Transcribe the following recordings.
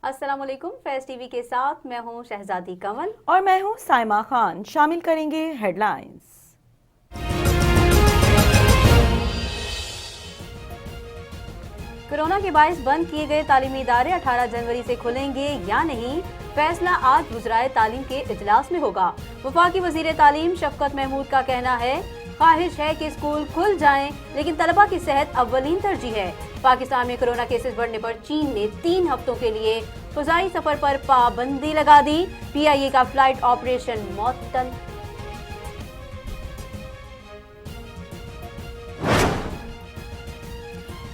अस्सलाम वालेकुम। फैज़ टीवी के साथ मैं हूं शहजादी कमल और मैं हूं साइमा खान। शामिल करेंगे हेडलाइंस। कोरोना के बायस बंद किए गए तालीमी इदारे 18 जनवरी से खुलेंगे या नहीं, फैसला आज वज़राए तालीम के इजलास में होगा। वफाकी वज़ीर तालीम शफकत महमूद का कहना है, ख्वाहिश है कि स्कूल खुल जाएं, लेकिन तलबा की सेहत अव्वलीन तरजीह है। पाकिस्तान में कोरोना केसेस बढ़ने पर चीन ने 3 हफ्तों के लिए फ़ज़ाई सफर पर पाबंदी लगा दी। PIA का फ्लाइट ऑपरेशन मुअत्तल।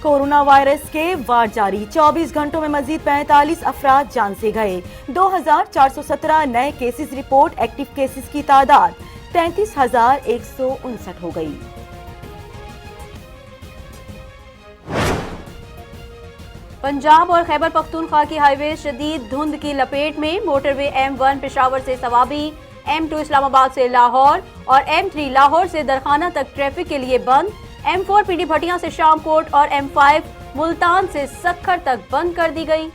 कोरोना वायरस के वार जारी, 24 घंटों में मजीद 45 अफराद जान से गए। 2417 नए केसेस रिपोर्ट। एक्टिव केसेस की तादाद 33,159 हो गई। पंजाब और खैबर पख्तूनख्वा की हाईवे शदीद धुंध की लपेट में। मोटरवे M1 पेशावर से सवाबी, M2 इस्लामाबाद से लाहौर और M3 लाहौर से दरखाना तक ट्रैफिक के लिए बंद। M4 PD भटियां से शामकोट और M5 मुल्तान से सक्खर तक बंद कर दी गई।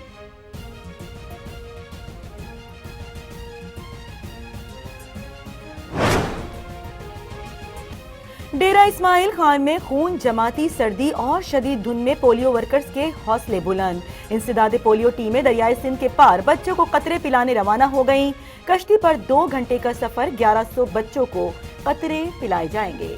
डेरा इस्माइल खान में खून जमाती सर्दी और शदीद धुंध में पोलियो वर्कर्स के हौसले बुलंद। इंसदादे पोलियो टीमें दरियाई सिंध के पार बच्चों को कतरे पिलाने रवाना हो गईं। कश्ती पर 2 घंटे का सफर, 1100 बच्चों को कतरे पिलाए जाएंगे।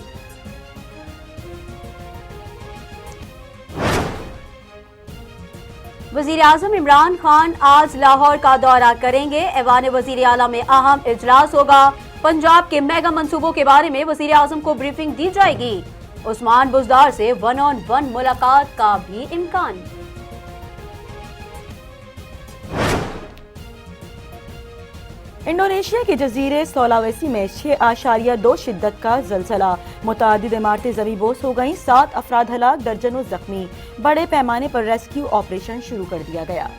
वजीर आजम इमरान खान आज लाहौर का दौरा करेंगे। ऐवान वजीर आला में अहम इजलास होगा। पंजाब के मेगा मंसूबों के बारे में वजीर आजम को ब्रीफिंग दी जाएगी। उस्मान बुजदार से 1-on-1 मुलाकात का भी इम्कान। इंडोनेशिया के जजीरे सोलावेसी में 6.2 शिद्दत का जलजला, मुतादिद इमारतें ज़मींबोस हो गईं। 7 अफराद हलाक, दर्जनों जख्मी। बड़े पैमाने पर रेस्क्यू ऑपरेशन शुरू कर दिया गया।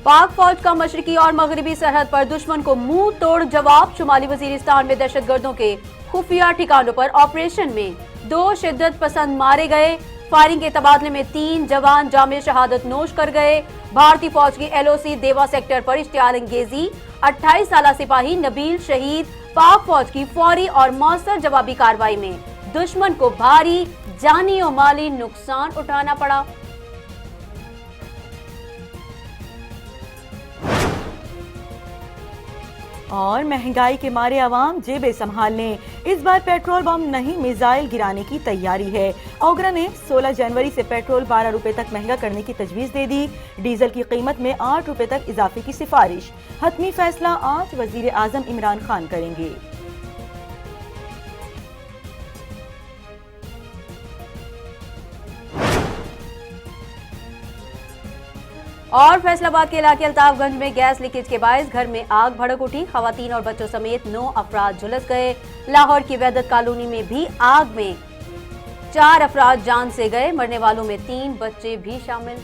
पाक फौज का मशरकी और मगरबी सरहद पर दुश्मन को मुंह तोड़ जवाब। शुमाली वजीरिस्तान में दहशतगर्दों के खुफिया ठिकानों पर ऑपरेशन में 2 शिद्दत पसंद मारे गए। फायरिंग के तबादले में 3 जवान जामे शहादत नोश कर गए। भारतीय फौज की LOC देवा सेक्टर पर इश्तियाल अंगेजी। 28 साला सिपाही नबील शहीद। पाक फौज की फौरी और मौसर जवाबी कार्रवाई में दुश्मन को भारी जानी और माली नुकसान उठाना पड़ा। और महंगाई के मारे आवाम जेबें संभालने, इस बार पेट्रोल बम नहीं मिसाइल गिराने की तैयारी है। ओगरा ने 16 जनवरी से पेट्रोल 12 रुपए तक महंगा करने की तजवीज़ दे दी। डीजल की कीमत में 8 रुपए तक इजाफे की सिफारिश। हतमी फैसला आज वजीर आजम इमरान खान करेंगे। और फैसलाबाद के इलाके अल्ताफगंज में गैस लीकेज के बायस घर में आग भड़क उठी। खवातीन और बच्चों समेत 9 अफराद झुलस गए। लाहौर की वहदत कॉलोनी में भी आग में 4 अफराद जान से गए। मरने वालों में 3 बच्चे भी शामिल।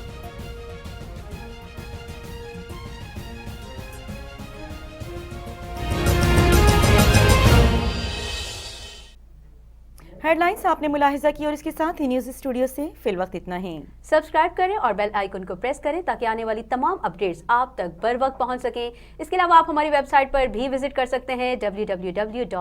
हेडलाइंस आपने मुलाहिजा की और इसके साथ ही न्यूज स्टूडियो से फिल वक्त इतना ही। सब्सक्राइब करें और बेल आइकन को प्रेस करें ताकि आने वाली तमाम अपडेट्स आप तक बर वक्त पहुंच सकें। इसके अलावा आप हमारी वेबसाइट पर भी विजिट कर सकते हैं www.faz.tv।